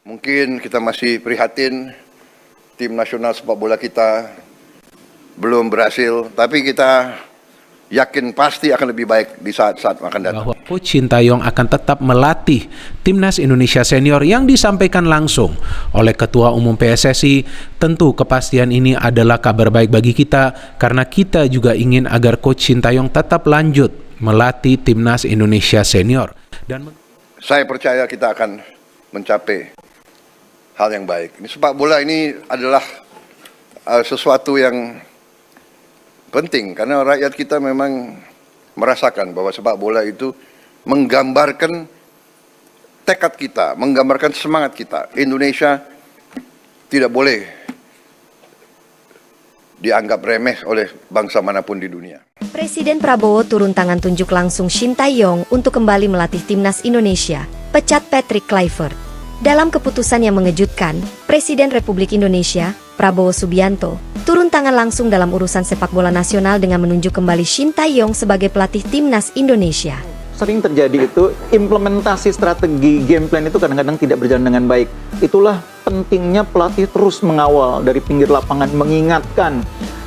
Mungkin kita masih prihatin tim nasional sepak bola kita belum berhasil, tapi kita yakin pasti akan lebih baik di saat-saat akan datang. Bahwa Coach Sintayong akan tetap melatih Timnas Indonesia Senior yang disampaikan langsung oleh Ketua Umum PSSI. Tentu kepastian ini adalah kabar baik bagi kita karena kita juga ingin agar Coach Sintayong tetap lanjut melatih Timnas Indonesia Senior. Dan saya percaya kita akan mencapai hal yang baik. Ini sepak bola ini adalah sesuatu yang penting karena rakyat kita memang merasakan bahwa sepak bola itu menggambarkan tekad kita, menggambarkan semangat kita. Indonesia tidak boleh dianggap remeh oleh bangsa manapun di dunia. Presiden Prabowo turun tangan tunjuk langsung Sintayong untuk kembali melatih Timnas Indonesia, pecat Patrick Kluivert. Dalam keputusan yang mengejutkan, Presiden Republik Indonesia, Prabowo Subianto, turun tangan langsung dalam urusan sepak bola nasional dengan menunjuk kembali Sintayong sebagai pelatih Timnas Indonesia. Sering terjadi itu, implementasi strategi game plan itu kadang-kadang tidak berjalan dengan baik. Itulah pentingnya pelatih terus mengawal dari pinggir lapangan, mengingatkan.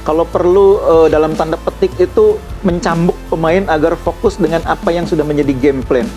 Kalau perlu dalam tanda petik itu mencambuk pemain agar fokus dengan apa yang sudah menjadi game plan.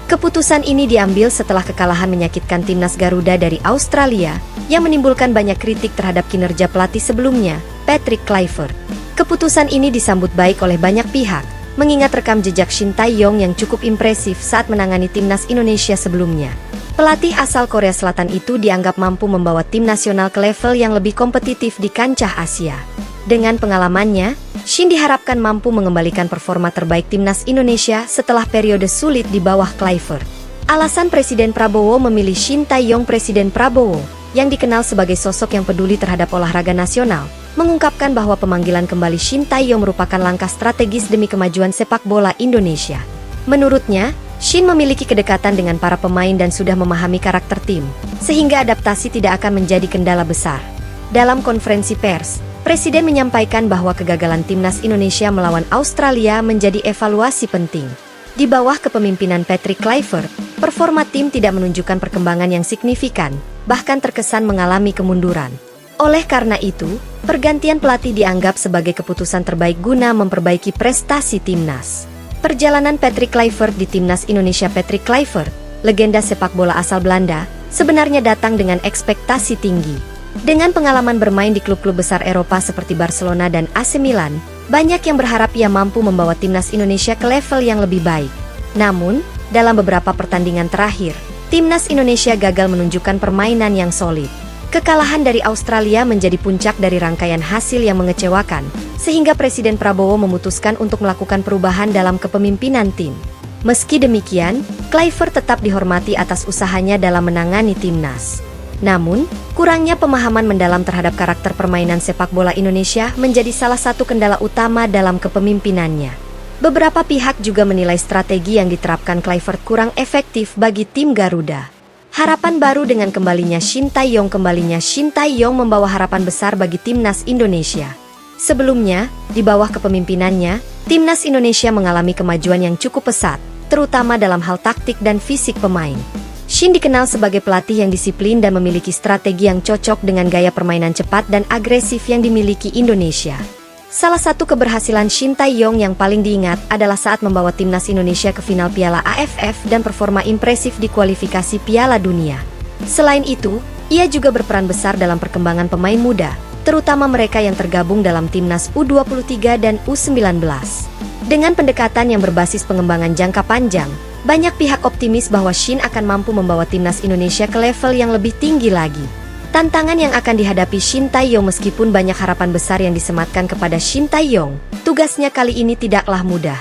Keputusan ini diambil setelah kekalahan menyakitkan Timnas Garuda dari Australia yang menimbulkan banyak kritik terhadap kinerja pelatih sebelumnya, Patrick Kluivert. Keputusan ini disambut baik oleh banyak pihak, mengingat rekam jejak Sintayong yang cukup impresif saat menangani Timnas Indonesia sebelumnya. Pelatih asal Korea Selatan itu dianggap mampu membawa tim nasional ke level yang lebih kompetitif di kancah Asia. Dengan pengalamannya, Shin diharapkan mampu mengembalikan performa terbaik Timnas Indonesia setelah periode sulit di bawah Kluivert. Alasan Presiden Prabowo memilih Sintayong. Presiden Prabowo, yang dikenal sebagai sosok yang peduli terhadap olahraga nasional, mengungkapkan bahwa pemanggilan kembali Sintayong merupakan langkah strategis demi kemajuan sepak bola Indonesia. Menurutnya, Shin memiliki kedekatan dengan para pemain dan sudah memahami karakter tim, sehingga adaptasi tidak akan menjadi kendala besar. Dalam konferensi pers, Presiden menyampaikan bahwa kegagalan Timnas Indonesia melawan Australia menjadi evaluasi penting. Di bawah kepemimpinan Patrick Kluivert, performa tim tidak menunjukkan perkembangan yang signifikan, bahkan terkesan mengalami kemunduran. Oleh karena itu, pergantian pelatih dianggap sebagai keputusan terbaik guna memperbaiki prestasi timnas. Perjalanan Patrick Kluivert di Timnas Indonesia. Patrick Kluivert, legenda sepak bola asal Belanda, sebenarnya datang dengan ekspektasi tinggi. Dengan pengalaman bermain di klub-klub besar Eropa seperti Barcelona dan AC Milan, banyak yang berharap ia mampu membawa Timnas Indonesia ke level yang lebih baik. Namun, dalam beberapa pertandingan terakhir, Timnas Indonesia gagal menunjukkan permainan yang solid. Kekalahan dari Australia menjadi puncak dari rangkaian hasil yang mengecewakan, sehingga Presiden Prabowo memutuskan untuk melakukan perubahan dalam kepemimpinan tim. Meski demikian, Kluivert tetap dihormati atas usahanya dalam menangani timnas. Namun, kurangnya pemahaman mendalam terhadap karakter permainan sepak bola Indonesia menjadi salah satu kendala utama dalam kepemimpinannya. Beberapa pihak juga menilai strategi yang diterapkan Kluivert kurang efektif bagi tim Garuda. Harapan baru dengan kembalinya Sintayong. Membawa harapan besar bagi Timnas Indonesia. Sebelumnya, di bawah kepemimpinannya, Timnas Indonesia mengalami kemajuan yang cukup pesat, terutama dalam hal taktik dan fisik pemain. Shin dikenal sebagai pelatih yang disiplin dan memiliki strategi yang cocok dengan gaya permainan cepat dan agresif yang dimiliki Indonesia. Salah satu keberhasilan Sintayong yang paling diingat adalah saat membawa Timnas Indonesia ke final Piala AFF dan performa impresif di kualifikasi Piala Dunia. Selain itu, ia juga berperan besar dalam perkembangan pemain muda, terutama mereka yang tergabung dalam Timnas U23 dan U19. Dengan pendekatan yang berbasis pengembangan jangka panjang, banyak pihak optimis bahwa Shin akan mampu membawa Timnas Indonesia ke level yang lebih tinggi lagi. Tantangan yang akan dihadapi Sintayong. Meskipun banyak harapan besar yang disematkan kepada Sintayong, tugasnya kali ini tidaklah mudah.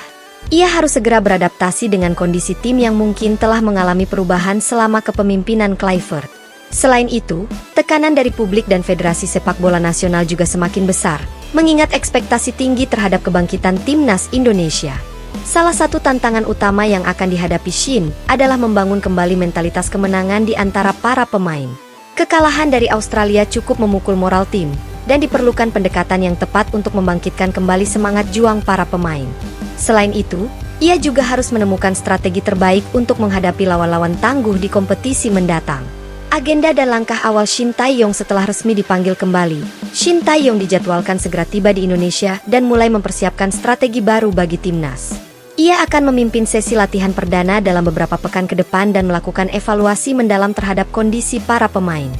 Ia harus segera beradaptasi dengan kondisi tim yang mungkin telah mengalami perubahan selama kepemimpinan Kluivert. Selain itu, tekanan dari publik dan Federasi Sepak Bola Nasional juga semakin besar, mengingat ekspektasi tinggi terhadap kebangkitan Timnas Indonesia. Salah satu tantangan utama yang akan dihadapi Shin adalah membangun kembali mentalitas kemenangan di antara para pemain. Kekalahan dari Australia cukup memukul moral tim, dan diperlukan pendekatan yang tepat untuk membangkitkan kembali semangat juang para pemain. Selain itu, ia juga harus menemukan strategi terbaik untuk menghadapi lawan-lawan tangguh di kompetisi mendatang. Agenda dan langkah awal Shin Tae-yong setelah resmi dipanggil kembali. Shin Tae-yong dijadwalkan segera tiba di Indonesia dan mulai mempersiapkan strategi baru bagi timnas. Ia akan memimpin sesi latihan perdana dalam beberapa pekan ke depan dan melakukan evaluasi mendalam terhadap kondisi para pemain.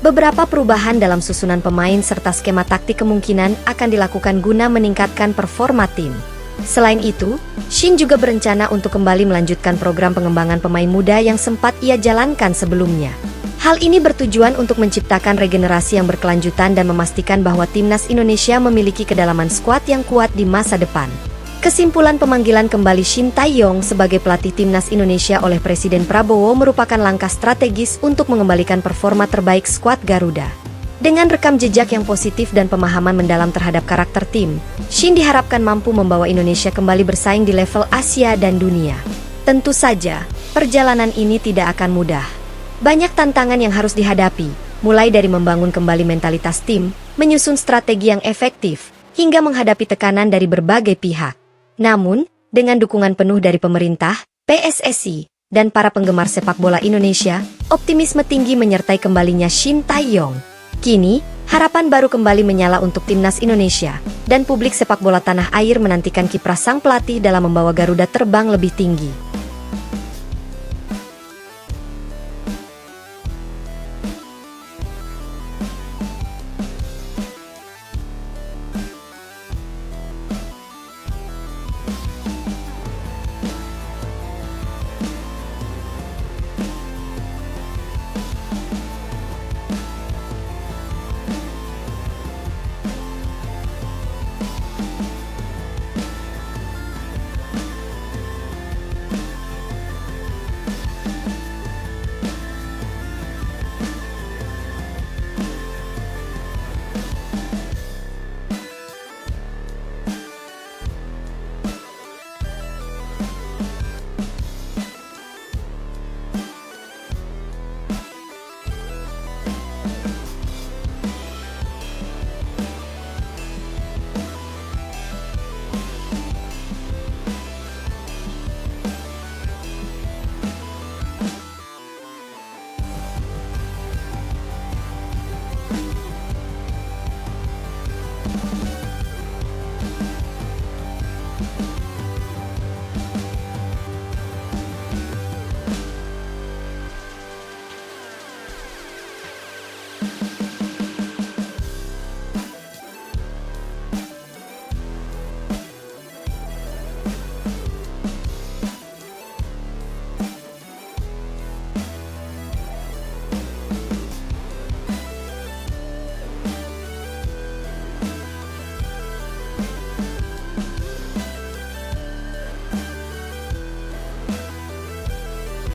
Beberapa perubahan dalam susunan pemain serta skema taktik kemungkinan akan dilakukan guna meningkatkan performa tim. Selain itu, Shin juga berencana untuk kembali melanjutkan program pengembangan pemain muda yang sempat ia jalankan sebelumnya. Hal ini bertujuan untuk menciptakan regenerasi yang berkelanjutan dan memastikan bahwa timnas Indonesia memiliki kedalaman skuad yang kuat di masa depan. Kesimpulan pemanggilan kembali Shin Tae-yong sebagai pelatih timnas Indonesia oleh Presiden Prabowo merupakan langkah strategis untuk mengembalikan performa terbaik skuad Garuda. Dengan rekam jejak yang positif dan pemahaman mendalam terhadap karakter tim, Shin diharapkan mampu membawa Indonesia kembali bersaing di level Asia dan dunia. Tentu saja, perjalanan ini tidak akan mudah. Banyak tantangan yang harus dihadapi, mulai dari membangun kembali mentalitas tim, menyusun strategi yang efektif, hingga menghadapi tekanan dari berbagai pihak. Namun, dengan dukungan penuh dari pemerintah, PSSI, dan para penggemar sepak bola Indonesia, optimisme tinggi menyertai kembalinya Shin Tae-yong. Kini, harapan baru kembali menyala untuk timnas Indonesia, dan publik sepak bola tanah air menantikan kiprah sang pelatih dalam membawa Garuda terbang lebih tinggi.